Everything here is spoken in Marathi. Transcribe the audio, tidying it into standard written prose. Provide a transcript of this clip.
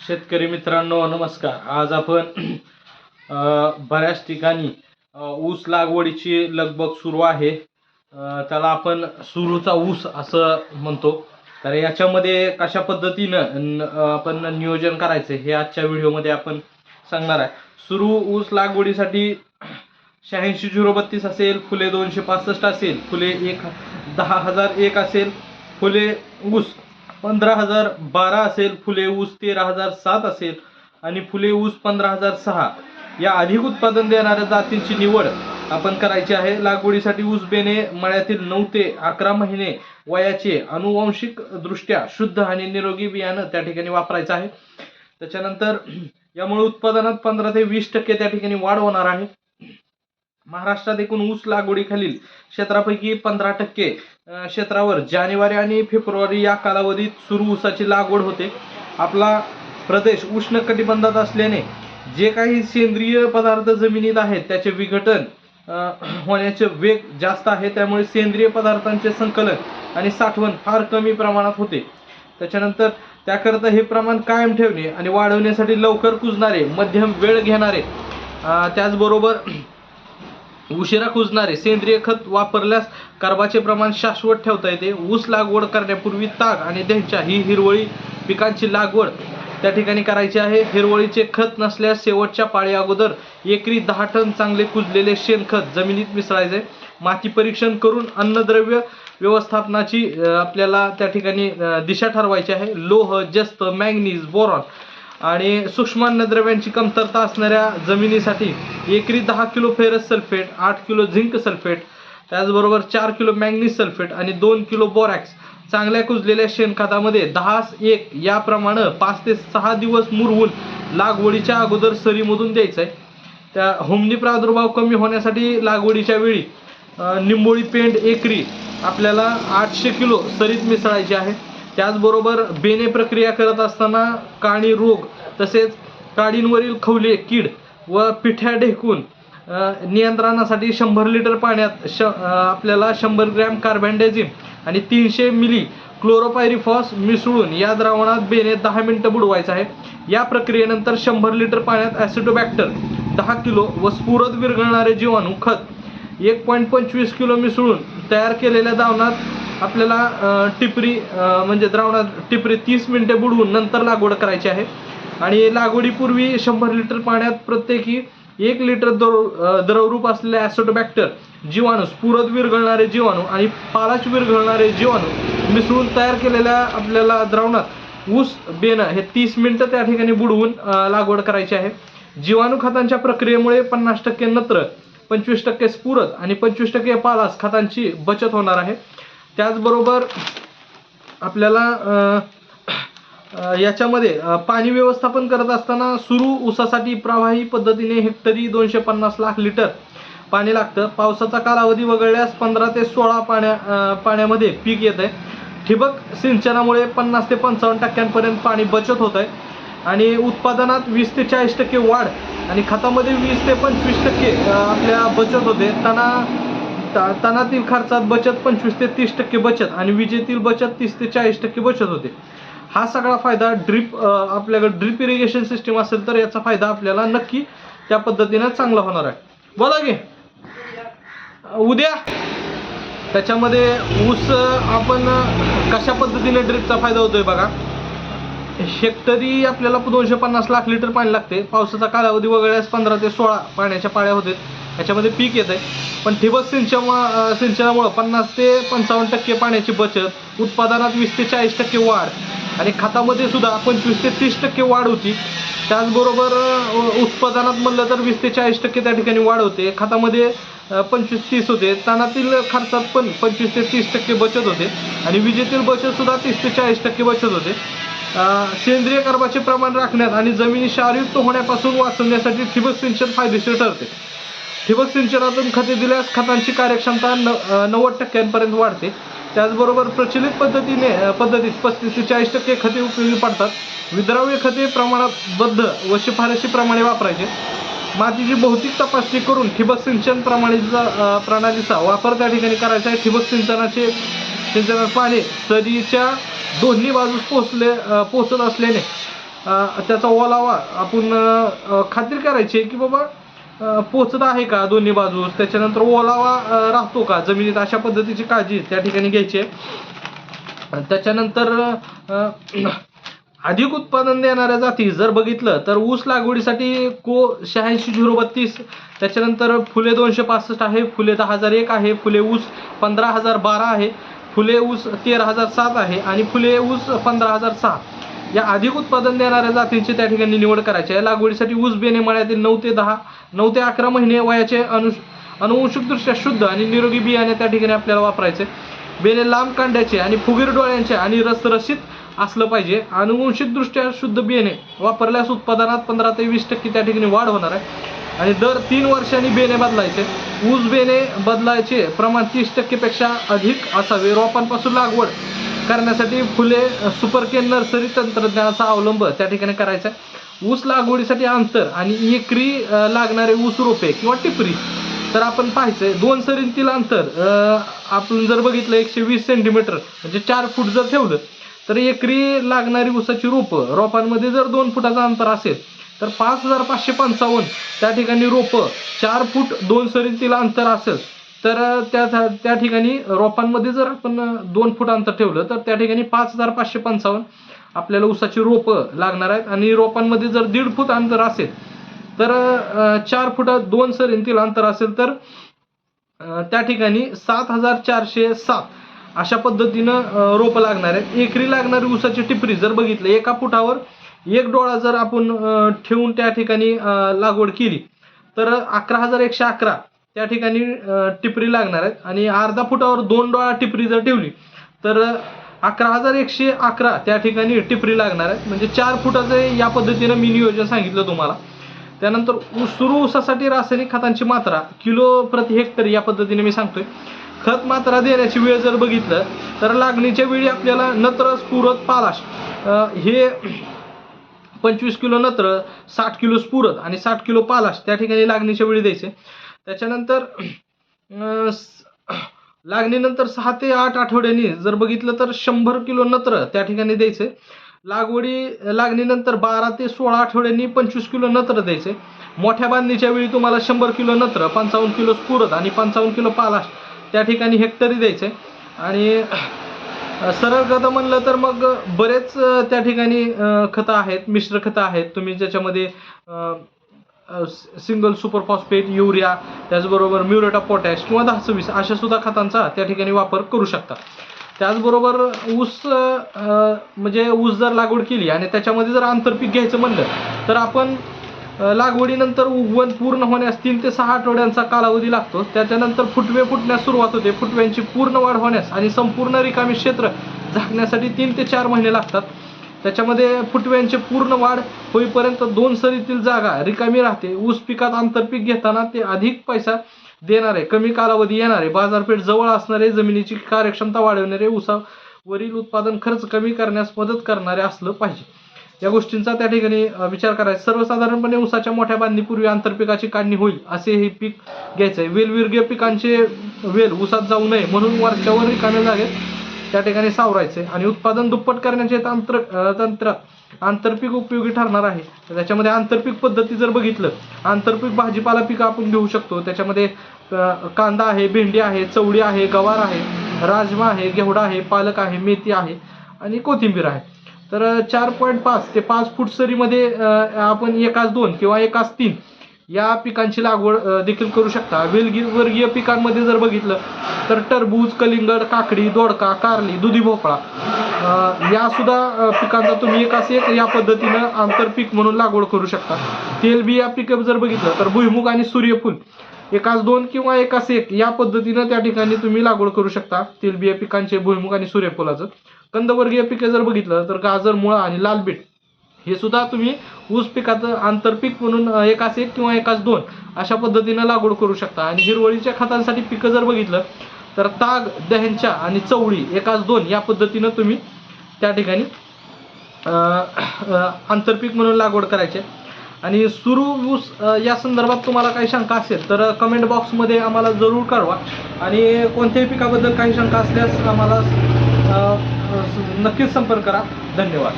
शेतकरी मित्रांनो नमस्कार. आज आपण बऱ्याच ठिकाणी ऊस लागवडीची लगबग सुरू आहे. त्याला आपण सुरूचा ऊस असं म्हणतो. तर याच्यामध्ये कशा पद्धतीनं आपण नियोजन करायचं हे आजच्या व्हिडिओमध्ये आपण सांगणार आहे. सुरू ऊस लागवडीसाठी 86 032 असेल, फुले 265 असेल, फुले 10,001 असेल, फुले ऊस 15,012 असेल, फुले ऊस 13,007 असेल आणि फुले ऊस 15,006 या अधिक उत्पादन देणाऱ्या जातींची निवड आपण करायची आहे. लागवडीसाठी ऊस बेने मळ्यातील 9 ते 11 महिने वयाचे अनुवांशिक दृष्ट्या शुद्ध आणि निरोगी बियाणं त्या ठिकाणी वापरायचं आहे. त्याच्यानंतर यामुळे उत्पादनात 15 ते 20% त्या ठिकाणी वाढ होणार आहे. महाराष्ट्रात एकूण ऊस लागवडीखालील क्षेत्रापैकी 15% क्षेत्रावर जानेवारी आणि फेब्रुवारी या कालावधीत सुरू ऊसाची लागवड होते. आपला प्रदेश उष्ण कटिबंधात असल्याने जे काही सेंद्रिय पदार्थ जमिनीत आहेत त्याचे विघटन होण्याचे वेग जास्त आहे. त्यामुळे सेंद्रिय पदार्थांचे संकलन आणि साठवण फार कमी प्रमाणात होते. त्याच्यानंतर त्याकरता हे प्रमाण कायम ठेवणे आणि वाढवण्यासाठी लवकर कुजणारे, मध्यम वेळ घेणारे, त्याचबरोबर उशिरा कुजणारे सेंद्रिय खत वापरल्यास कर्बाचे प्रमाण शाश्वत ठेवता येते. ऊस लागवड करण्यापूर्वी ताग आणि देंच्या ही हिरवळी पिकांची लागवड त्या ठिकाणी करायची आहे. हिरवळीचे खत नसल्यास शेवटच्या पाळी अगोदर एकरी 10 टन चांगले कुजलेले शेणखत जमिनीत मिसळायचे. माती परीक्षण करून अन्नद्रव्य व्यवस्थापनाची आपल्याला त्या ठिकाणी दिशा ठरवायची आहे. लोह, जस्त, मॅंगनीज, बोरॉन आणि सूक्ष्म अन्नद्रव्यांची कमतरता असणाऱ्या जमिनीसाठी एकरी 10 kilo ferrous sulphate, 8 kilo zinc sulphate, त्याचबरोबर 4 किलो मॅंगनीज सल्फेट आणि 2 किलो बोरॅक्स चांगल्या कुजलेल्या शेणखतामध्ये 10:1 याप्रमाणे 5 ते 6 दिवस मुरवून लागवडीच्या अगोदर सरीमधून द्यायचं आहे. त्या होमनी प्रादुर्भाव कमी होण्यासाठी लागवडीच्या वेळी निंबोळी पेंड एकरी आपल्याला 800 किलो सरीत मिसळायची आहे. त्याचबरोबर बेने प्रक्रिया करत असताना काणी रोग तसेच काडींवरील खवले, कीड व पिठ्या ढेकून नियंत्रणासाठी 100 लिटर पाण्यात आपल्याला 100 ग्रॅम कार्बेंडाझिम आणि 300 मिली क्लोरोपायरिफॉस मिसळून या द्रावणात बेने 10 मिनिटं बुडवायचं आहे. या प्रक्रियेनंतर 100 लिटर पाण्यात ॲसिडोबॅक्टर 10 किलो व स्फुरद विरघळणारे जीवाणू खत 1.25 किलो मिसळून तयार केलेल्या द्रावणात आपल्याला टिपरी म्हणजे द्रावणात टिपरी 30 मिनिटे बुडवून नंतर लागवड करायची आहे. आणि लागवडीपूर्वी 100 लिटर पाण्यात प्रत्येकी 1 लिटर द्रवरूप असलेले ॲसिडोबॅक्टर जीवाणू, स्फुरद विरघळणारे जीवाणू आणि पालाश विरघळणारे जीवाणू मिसळून तयार केलेल्या आपल्याला द्रावणात ऊस बेणं हे 30 मिनिटं त्या ठिकाणी बुडवून लागवड करायची आहे. जीवाणू खतांच्या प्रक्रियेमुळे 50% नत्र, 25% स्फुरद आणि 25% पालाश खतांची बचत होणार आहे. त्याचबरोबर आपल्याला याच्यामध्ये पाणी व्यवस्थापन करत असताना सुरू ऊसासाठी प्रवाही पद्धतीने हेक्टरी 250 लाख लिटर पाणी लागतं. पावसाचा कालावधी वगळल्यास 15 ते 16 पाण्यामध्ये पीक येत आहे. ठिबक सिंचनामुळे 50 ते 55% पाणी बचत होत आहे आणि उत्पादनात 20 ते 40% वाढ आणि खतामध्ये 20 ते 25% आपल्या बचत होते. तणातील खर्चात बचत 25 ते 30% बचत आणि विजेतील बचत 30 ते 40% बचत होते. हा सगळा फायदा आपल्याकडे ड्रिप इरिगेशन सिस्टीम असेल तर याचा फायदा आपल्याला नक्की त्या पद्धतीनं चांगला होणार आहे. बोला की उद्या त्याच्यामध्ये ऊस आपण कशा पद्धतीने ड्रिपचा फायदा होतोय बघा. हेक्टरी आपल्याला 250 लाख लिटर पाणी लागते. पावसाचा कालावधी वगळल्यास 15 ते 16 पाण्याच्या पाळ्या होतात. याच्यामध्ये पीक येत आहे. पण ठिबक सिंचनामुळे 50 ते 55% पाण्याची बचत, उत्पादनात 20 ते 40% वाढ आणि खतामध्ये सुद्धा 25 ते 30% वाढ होती. त्याचबरोबर उत्पादनात म्हणलं तर 20 ते 40% त्या ठिकाणी वाढ होते. खतामध्ये 25-30 होते. तणातील खर्चात पण 25 ते 30% बचत होते आणि विजेतील बचत सुद्धा 30 ते 40% बचत होते. सेंद्रिय कर्बाचे प्रमाण राखण्यात आणि जमिनी क्षारयुक्त होण्यापासून वाचवण्यासाठी ठिबक सिंचन फायदेशीर ठरते. ठिबक सिंचनातून खते दिल्यास खतांची कार्यक्षमता 90% वाढते. त्याचबरोबर प्रचलित पद्धतीत 35 ते 40% खते उपयोगी पडतात. विद्राव्य खते प्रमाणबद्ध व शिफारशीप्रमाणे वापरायचे. मातीची भौतिक तपासणी करून ठिबक सिंचन प्रणालीचा वापर त्या ठिकाणी करायचा आहे. ठिबक सिंचनात पाणी सरीच्या दोन्ही बाजूस पोहोचत असल्याने त्याचा ओलावा आपण खात्री करायची की बाबा पोचत आहे का दोन्ही बाजूस, त्याच्यानंतर ओलावा राहतो का जमिनीत, अशा पद्धतीची काळजी त्या ठिकाणी घ्यायची आहे. त्याच्यानंतर अधिक उत्पादन देणाऱ्या जाती जर बघितलं तर ऊस लागवडीसाठी को 86-032, त्याच्यानंतर फुले 265 आहे, फुले 10,001 आहे, फुले ऊस 15,012 आहे, फुले ऊस 13,007 आहे आणि फुले ऊस 15,006 या अधिक उत्पादन देणाऱ्या जातींची त्या ठिकाणी निवड करायची आहे. लागवडीसाठी ऊस बेणे मळ्यातील 9 ते 11 महिने वयाचे अनुवंशिकदृष्ट्या शुद्ध आणि निरोगी बियाणे त्या ठिकाणी आपल्याला वापरायचे. बेणे लांब कांड्याचे आणि फुगीर डोळ्यांचे आणि रसरशीत असलं पाहिजे. अनुवंशिकदृष्ट्या शुद्ध बियाणे वापरल्यास उत्पादनात 15 ते 20% त्या ठिकाणी वाढ होणार आहे. आणि दर 3 वर्षांनी बेणे बदलायचे. ऊस बेणे बदलायचे प्रमाण 30% पेक्षा अधिक असावे. रोपांपासून लागवड करण्यासाठी फुले सुपरकेन नर्सरी तंत्रज्ञानाचा अवलंब त्या ठिकाणी करायचा आहे. ऊस लागवडीसाठी अंतर आणि एकरी लागणारे ऊस रोपे किंवा टिपरी तर आपण पाहायचंय 2 सरींतील अंतर आपण जर बघितलं 120 सेंटीमीटर म्हणजे 4 फूट जर ठेवलं तर एकरी लागणारी ऊसाची रोपांमध्ये जर 2 फुटाचं अंतर असेल तर 5,555 त्या ठिकाणी रोपं 4 फूट 2 सरींतील अंतर असेल तर त्या ठिकाणी रोपांमध्ये जर आपण 2 फूट अंतर ठेवलं तर त्या ठिकाणी 5,555 आपल्याला ऊसाची रोपं लागणार आहेत. आणि रोपांमध्ये जर 1.5 फूट अंतर असेल तर 4 फूट 2 सरींतील अंतर असेल तर त्या ठिकाणी 7,407 अशा पद्धतीनं रोपं लागणार आहेत. एकरी लागणारी ऊसाची टिपरी जर बघितलं 1 फुटावर 1 डोळा जर आपण ठेवून त्या ठिकाणी लागवड केली तर 11,111 त्या ठिकाणी टिपरी लागणार आहेत. आणि अर्धा फुटावर 2 डोळा टिपरी जर ठेवली तर 11,111 त्या ठिकाणी टिपरी लागणार आहेत. म्हणजे 4 फुटाचं या पद्धतीनं मी नियोजन सांगितलं तुम्हाला. त्यानंतर सुरू ऊसासाठी रासायनिक खतांची मात्रा किलो प्रति हेक्टर या पद्धतीने मी सांगतोय. खत मात्रा देण्याची वेळ जर बघितलं तर लागणीच्या वेळी आपल्याला नत्र, स्फुरद, पालाश हे 25 किलो नत्र, 60 किलो स्फुरद आणि 60 किलो पालाश त्या ठिकाणी लागणीच्या वेळी द्यायचे. त्याच्यानंतर लागणीनंतर 6 ते 8 आठवड्यांनी जर बघितलं तर 100 किलो नत्र त्या ठिकाणी द्यायचे. लागणीनंतर 12 ते 16 आठवड्यांनी 25 किलो नत्र द्यायचे. मोठ्या बांधणीच्या वेळी तुम्हाला 100 किलो नत्र, 55 किलो स्फुरद आणि 55 किलो पालाश त्या ठिकाणी हेक्टरी द्यायचे. आणि सरळ खतं म्हणलं तर मग बरेच त्या ठिकाणी खतं आहेत, मिश्र खतं आहेत. तुम्ही ज्याच्यामध्ये सिंगल सुपर फॉस्फेट, युरिया, त्याचबरोबर म्युरेट ऑफ पोटॅश किंवा 10-20 अशा सुद्धा खतांचा त्या ठिकाणी वापर करू शकता. त्याचबरोबर ऊस म्हणजे ऊस जर लागवड केली आणि त्याच्यामध्ये जर आंतरपीक घ्यायचं म्हणलं तर आपण लागवडीनंतर उगवण पूर्ण होण्यास 3 ते 6 आठवड्यांचा कालावधी लागतो. त्याच्यानंतर फुटवे फुटण्यास सुरुवात होते. फुटव्यांची पूर्ण वाढ होण्यास आणि संपूर्ण रिकामी क्षेत्र झाकण्यासाठी 3 ते 4 महिने लागतात. त्याच्यामध्ये फुटव्यांची पूर्ण वाढ होईपर्यंत 2 सरीतील जागा रिकामी राहते. ऊस पिकात आंतरपीक घेताना ते अधिक पैसा देणारे, कमी कालावधी येणारे, बाजारपेठ जवळ असणारे, जमिनीची कार्यक्षमता वाढवणारे, ऊसावरील उत्पादन खर्च कमी करण्यास मदत करणारे असलं पाहिजे. या गोष्टींचा त्या ठिकाणी विचार करायचा. सर्वसाधारणपणे ऊसाच्या मोठ्या बांधणीपूर्वी आंतरपिकाची काढणी होईल असे हे पीक घ्यायचंय. वेलविर्गीय पिकांचे वेल ऊसात जाऊ नये म्हणून वरच्यावर रिकाम्या जागेत त्या ठिकाणी सावरायचे. आणि उत्पादन दुप्पट करण्याचे तंत्रात आंतरपीक उपयोगी ठरणार आहे. त्याच्यामध्ये आंतरपीक पद्धती जर बघितलं, आंतरपीक भाजीपाला पिकं आपण घेऊ शकतो. त्याच्यामध्ये कांदा आहे, भेंडी आहे, चवळी आहे, गवार आहे, राजमा आहे, घेवडा आहे, पालक आहे, मेथी आहे आणि कोथिंबीर आहे. तर 4.5 ते 5 फूट सरीमध्ये आपण 1:2 किंवा 1:3 या पिकांची लागवड देखील करू शकता. वेलवर्गीय पिकांमध्ये जर बघितलं तर टरबूज, कलिंगड, काकडी, दोडका, कारली, दुधी भोपळा या सुद्धा पिकांचा तुम्ही 1:1 या पद्धतीनं आंतरपीक म्हणून लागवड करू शकता. तेलबिया पिकं जर बघितलं तर भुईमुग आणि सूर्यफूल 1:2 किंवा 1:1 या पद्धतीनं त्या ठिकाणी तुम्ही लागवड करू शकता. तेलबिया पिकांचे भुईमुग आणि सूर्यफुलाचं. कंदवर्गीय पिके जर बघितलं तर गाजर, मुळा आणि लाल बीट हे सुद्धा तुम्ही ऊस पिकाचं आंतरपीक म्हणून 1:1 किंवा 1:2 अशा पद्धतीनं लागवड करू शकता. आणि हिरवळीच्या खतांसाठी पिकं जर बघितलं तर ताग, दह्यांच्या आणि चवळी 1:2 या पद्धतीनं तुम्ही त्या ठिकाणी आंतरपीक म्हणून लागवड करायचे. आणि सुरू ऊस या संदर्भात तुम्हाला काही शंका असेल तर कमेंट बॉक्समध्ये आम्हाला जरूर कळवा. आणि कोणत्याही पिकाबद्दल काही शंका असल्यास आम्हाला नक्कीच संपर्क करा. धन्यवाद.